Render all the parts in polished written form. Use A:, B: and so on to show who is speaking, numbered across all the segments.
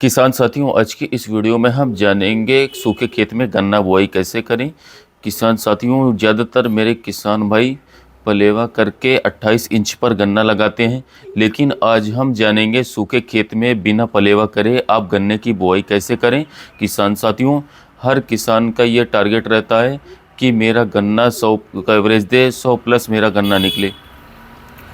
A: किसान साथियों, आज की इस वीडियो में हम जानेंगे सूखे खेत में गन्ना बुआई कैसे करें। किसान साथियों, ज़्यादातर मेरे किसान भाई पलेवा करके 28 इंच पर गन्ना लगाते हैं, लेकिन आज हम जानेंगे सूखे खेत में बिना पलेवा करे आप गन्ने की बुआई कैसे करें। किसान साथियों, हर किसान का ये टारगेट रहता है कि मेरा गन्ना 100 का एवरेज दे, 100 प्लस मेरा गन्ना निकले।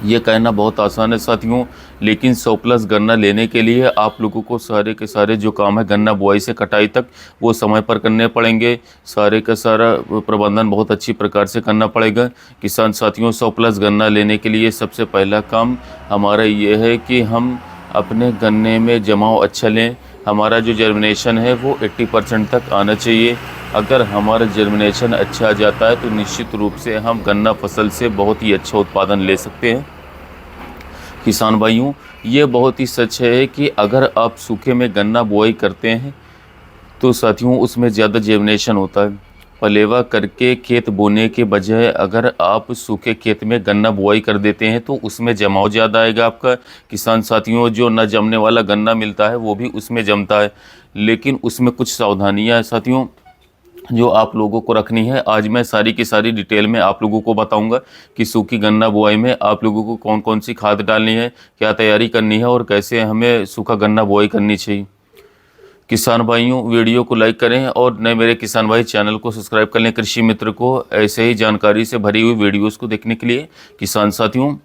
A: ये कहना बहुत आसान है साथियों, लेकिन 100 प्लस गन्ना लेने के लिए आप लोगों को सारे के सारे जो काम है गन्ना बुआई से कटाई तक वो समय पर करने पड़ेंगे। सारे का सारा प्रबंधन बहुत अच्छी प्रकार से करना पड़ेगा। किसान साथियों, 100 प्लस गन्ना लेने के लिए सबसे पहला काम हमारा ये है कि हम अपने गन्ने में जमाव अच्छा लें। हमारा जो जर्मिनेशन है वो 80% तक आना चाहिए। अगर हमारा जर्मिनेशन अच्छा आ जाता है तो निश्चित रूप से हम गन्ना फसल से बहुत ही अच्छा उत्पादन ले सकते हैं। किसान भाइयों, ये बहुत ही सच है कि अगर आप सूखे में गन्ना बुआई करते हैं तो साथियों उसमें ज़्यादा जर्मिनेशन होता है। पलेवा करके खेत बोने के बजाय अगर आप सूखे खेत में गन्ना बुआई कर देते हैं तो उसमें जमाव ज़्यादा आएगा आपका। किसान साथियों, जो न जमने वाला गन्ना मिलता है वो भी उसमें जमता है, लेकिन उसमें कुछ सावधानियां हैं साथियों जो आप लोगों को रखनी है। आज मैं सारी की सारी डिटेल में आप लोगों को बताऊंगा कि सूखी गन्ना बुआई में आप लोगों को कौन कौन सी खाद डालनी है, क्या तैयारी करनी है और कैसे हमें सूखा गन्ना बुआई करनी चाहिए। किसान भाइयों, वीडियो को लाइक करें और नए मेरे किसान भाई चैनल को सब्सक्राइब कर लें कृषि मित्र को ऐसे ही जानकारी से भरी हुई वीडियोस को देखने के लिए। किसान साथियों,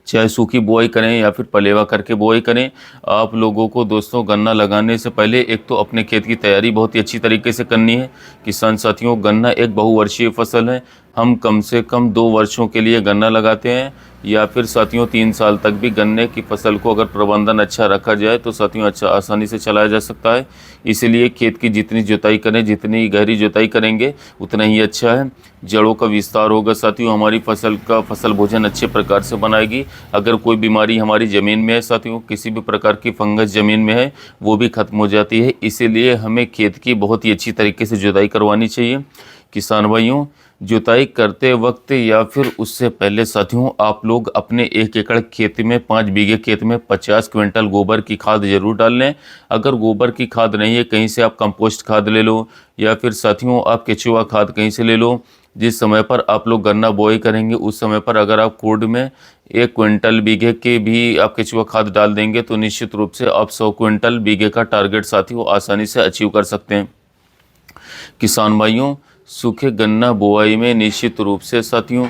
A: चाहे सूखी बुआई करें या फिर पलेवा करके बुआई करें, आप लोगों को दोस्तों गन्ना लगाने से पहले एक तो अपने खेत की तैयारी बहुत ही अच्छी तरीके से करनी है। किसान साथियों, गन्ना एक बहुवर्षीय फसल है। हम कम से कम 2 वर्षों के लिए गन्ना लगाते हैं, या फिर साथियों 3 साल तक भी गन्ने की फसल को अगर प्रबंधन अच्छा रखा जाए तो साथियों अच्छा आसानी से चलाया जा सकता है। इसीलिए खेत की जितनी जुताई करें, जितनी गहरी जुताई करेंगे उतना ही अच्छा है। जड़ों का विस्तार होगा साथियों, हमारी फसल भोजन अच्छे प्रकार से बनाएगी। अगर कोई बीमारी हमारी ज़मीन में है साथियों, किसी भी प्रकार की फंगस ज़मीन में है वो भी ख़त्म हो जाती है। इसीलिए हमें खेत की बहुत ही अच्छी तरीके से जुताई करवानी चाहिए। किसान भाइयों, जुताई करते वक्त या फिर उससे पहले साथियों आप लोग अपने 1 एकड़ खेत में 5 बीघे खेत में 50 क्विंटल गोबर की खाद जरूर डाल लें। अगर गोबर की खाद नहीं है, कहीं से आप कंपोस्ट खाद ले लो या फिर साथियों आप केचुआ खाद कहीं से ले लो। जिस समय पर आप लोग गन्ना बोई करेंगे उस समय पर अगर आप खुड में 1 क्विंटल बीघे के भी आप केचुआ खाद डाल देंगे तो निश्चित रूप से आप 100 क्विंटल बीघे का टारगेट साथियों आसानी से अचीव कर सकते हैं। किसान भाइयों, सूखे गन्ना बुआई में निश्चित रूप से साथियों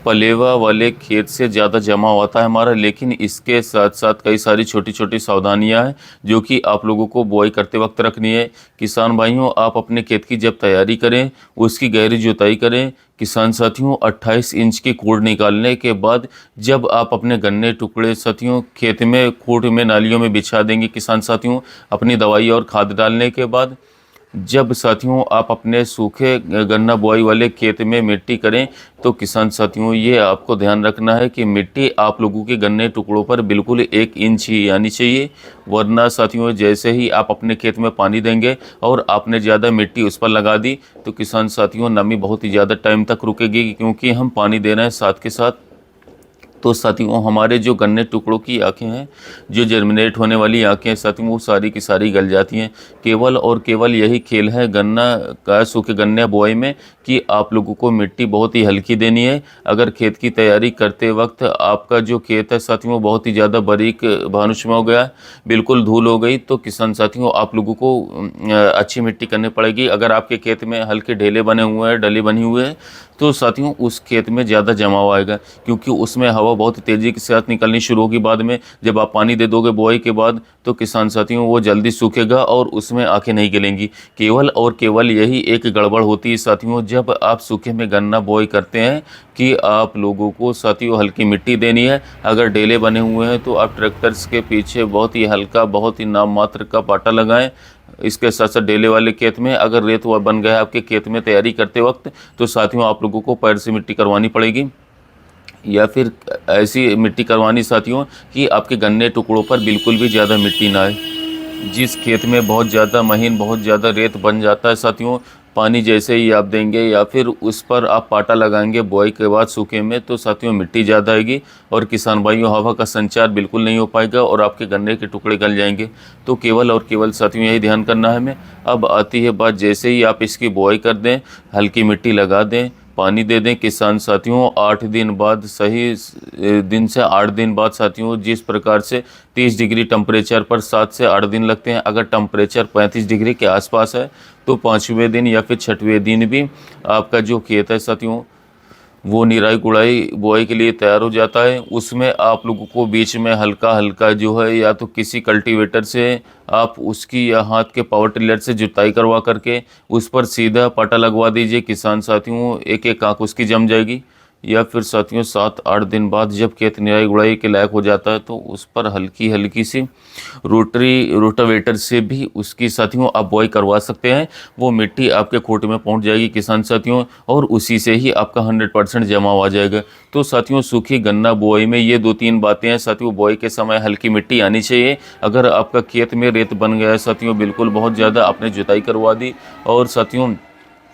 A: पलेवा वाले खेत से ज़्यादा जमा होता है हमारा, लेकिन इसके साथ साथ कई सारी छोटी छोटी सावधानियां हैं जो कि आप लोगों को बुआई करते वक्त रखनी है। किसान भाइयों, आप अपने खेत की जब तैयारी करें उसकी गहरी जुताई करें। किसान साथियों, 28 इंच की खूड़ निकालने के बाद जब आप अपने गन्ने टुकड़े साथियों खेत में खूड़ में नालियों में बिछा देंगे, किसान साथियों अपनी दवाई और खाद डालने के बाद जब साथियों आप अपने सूखे गन्ना बुआई वाले खेत में मिट्टी करें तो किसान साथियों ये आपको ध्यान रखना है कि मिट्टी आप लोगों के गन्ने टुकड़ों पर बिल्कुल 1 इंच ही आनी चाहिए। वरना साथियों जैसे ही आप अपने खेत में पानी देंगे और आपने ज़्यादा मिट्टी उस पर लगा दी तो किसान साथियों नमी बहुत ही ज़्यादा टाइम तक रुकेगी, क्योंकि हम पानी दे रहे हैं साथ के साथ। तो साथियों हमारे जो गन्ने टुकड़ों की आँखें हैं, जो जर्मिनेट होने वाली आँखें हैं साथियों, वो सारी की सारी गल जाती हैं। केवल और केवल यही खेल है गन्ना का सूखे गन्ने बुआई में कि आप लोगों को मिट्टी बहुत ही हल्की देनी है। अगर खेत की तैयारी करते वक्त आपका जो खेत है साथियों वो बहुत ही ज़्यादा बारीक भानुष में हो गया, बिल्कुल धूल हो गई, तो किसान साथियों आप लोगों को अच्छी मिट्टी करनी पड़ेगी। अगर आपके खेत में हल्के ढेले बने हुए हैं, डली बनी हुई है, तो साथियों उस खेत में ज़्यादा जमाव आएगा, क्योंकि उसमें हवा बहुत तेज़ी के साथ निकलनी शुरू होगी। बाद में जब आप पानी दे दोगे बुआई के बाद तो किसान साथियों वो जल्दी सूखेगा और उसमें आँखें नहीं गिलेंगी। केवल और केवल यही एक गड़बड़ होती है साथियों जब आप सूखे में गन्ना बुआई करते हैं कि आप लोगों को साथियों हल्की मिट्टी देनी है। अगर डेले बने हुए हैं तो आप ट्रैक्टर्स के पीछे बहुत ही हल्का, बहुत ही नाम मात्र का पाटा लगाएं। इसके साथ साथ डेले वाले खेत में अगर रेत हुआ बन गया आपके खेत में तैयारी करते वक्त तो साथियों आप लोगों को पैर से मिट्टी करवानी पड़ेगी, या फिर ऐसी मिट्टी करवानी साथियों कि आपके गन्ने टुकड़ों पर बिल्कुल भी ज़्यादा मिट्टी ना आए। जिस खेत में बहुत ज़्यादा महीन, बहुत ज़्यादा रेत बन जाता है साथियों, पानी जैसे ही आप देंगे या फिर उस पर आप पाटा लगाएंगे बुआई के बाद सूखे में, तो साथियों मिट्टी ज़्यादा आएगी और किसान भाइयों हवा का संचार बिल्कुल नहीं हो पाएगा और आपके गन्ने के टुकड़े गल जाएंगे। तो केवल और केवल साथियों यही ध्यान करना है हमें। अब आती है बात, जैसे ही आप इसकी बुआई कर दें, हल्की मिट्टी लगा दें, पानी दे दें किसान साथियों। 8 दिन बाद, सही दिन से 8 दिन बाद साथियों, जिस प्रकार से 30 डिग्री टेम्परेचर पर 7 से 8 दिन लगते हैं, अगर टेम्परेचर 35 डिग्री के आसपास है तो 5वें दिन या फिर 6वें दिन भी आपका जो खेत है साथियों वो निराई गुड़ाई बुआई के लिए तैयार हो जाता है। उसमें आप लोगों को बीच में हल्का हल्का जो है या तो किसी कल्टीवेटर से आप उसकी या हाथ के पावर टिलर से जुताई करवा करके उस पर सीधा पाटा लगवा दीजिए किसान साथियों। एक एक आंख उसकी जम जाएगी। या फिर साथियों 7-8 दिन बाद जब खेत निराई गुड़ाई के लायक हो जाता है तो उस पर हल्की हल्की सी रोटावेटर से भी उसकी साथियों आप बुआई करवा सकते हैं। वो मिट्टी आपके खोटे में पहुंच जाएगी किसान साथियों और उसी से ही आपका 100% जमाव आ जाएगा। तो साथियों सूखी गन्ना बुआई में ये 2-3 बातें हैं साथियों। बुआई के समय हल्की मिट्टी आनी चाहिए। अगर आपका खेत में रेत बन गया है साथियों, बिल्कुल बहुत ज़्यादा, आपने जुताई करवा दी और साथियों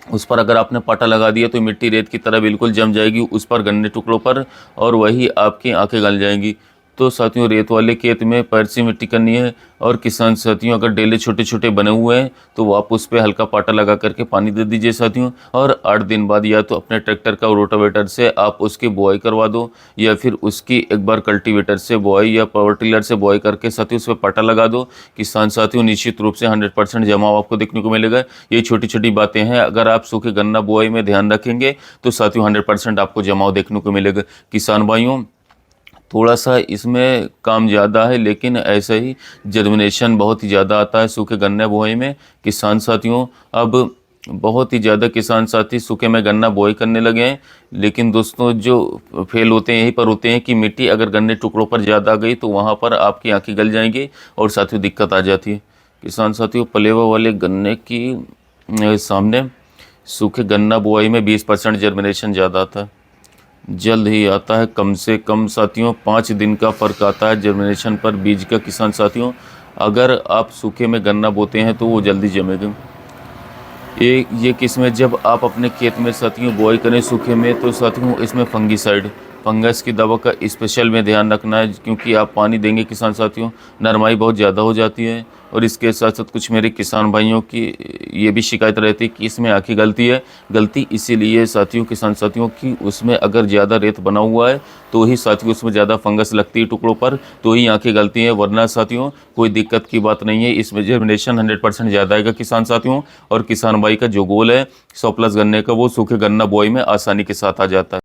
A: उस पर अगर आपने पाटा लगा दिया तो मिट्टी रेत की तरह बिल्कुल जम जाएगी उस पर गन्ने टुकड़ों पर और वही आपकी आंखें गल जाएंगी। तो साथियों रेत वाले खेत में पैर से मिट्टी करनी है और किसान साथियों अगर डेले छोटे छोटे बने हुए हैं तो आप उस पर हल्का पाटा लगा करके पानी दे दीजिए साथियों। और 8 दिन बाद या तो अपने ट्रैक्टर का रोटावेटर से आप उसकी बुआई करवा दो या फिर उसकी एक बार कल्टीवेटर से बुआई या पावर टिलर से बुआई करके साथियों उस पर पाटा लगा दो किसान साथियों। निश्चित रूप से 100% जमाव आपको देखने को मिलेगा। ये छोटी छोटी बातें हैं, अगर आप सूखे गन्ना बुआई में ध्यान रखेंगे तो साथियों 100% आपको जमाव देखने को मिलेगा। किसान भाइयों थोड़ा सा इसमें काम ज़्यादा है लेकिन ऐसे ही जर्मिनेशन बहुत ही ज़्यादा आता है सूखे गन्ने बुआई में किसान साथियों। अब बहुत ही ज़्यादा किसान साथी सूखे में गन्ना बुआई करने लगे हैं, लेकिन दोस्तों जो फेल होते हैं यहीं पर होते हैं कि मिट्टी अगर गन्ने टुकड़ों पर ज़्यादा आ गई तो वहाँ पर आपकी आंखें गल जाएंगी और साथियों दिक्कत आ जाती है। किसान साथियों पलेवा वाले गन्ने की सामने सूखे गन्ना बुआई में 20% जर्मिनेशन ज़्यादा आता है, जल्द ही आता है। कम से कम साथियों 5 दिन का फ़र्क आता है जर्मिनेशन पर बीज का किसान साथियों। अगर आप सूखे में गन्ना बोते हैं तो वो जल्दी जमेगा। ये किस्में जब आप अपने खेत में साथियों बुआई करें सूखे में तो साथियों इसमें फंगीसाइड फंगस की दवा का स्पेशल में ध्यान रखना है, क्योंकि आप पानी देंगे किसान साथियों नरमाई बहुत ज़्यादा हो जाती है। और इसके साथ साथ कुछ मेरे किसान भाइयों की ये भी शिकायत रहती है कि इसमें आखिर गलती इसीलिए साथियों किसान साथियों की उसमें अगर ज़्यादा रेत बना हुआ है तो ही साथियों उसमें ज़्यादा फंगस लगती है टुकड़ों पर, तो ही आंखें गलती हैं, वरना साथियों कोई दिक्कत की बात नहीं है। इसमें जर्मिनेशन 100% ज़्यादा आएगा किसान साथियों। और किसान भाई का जो गोल है 100+ गन्ने का वो सूखे गन्ना बुआई में आसानी के साथ आ जाता है।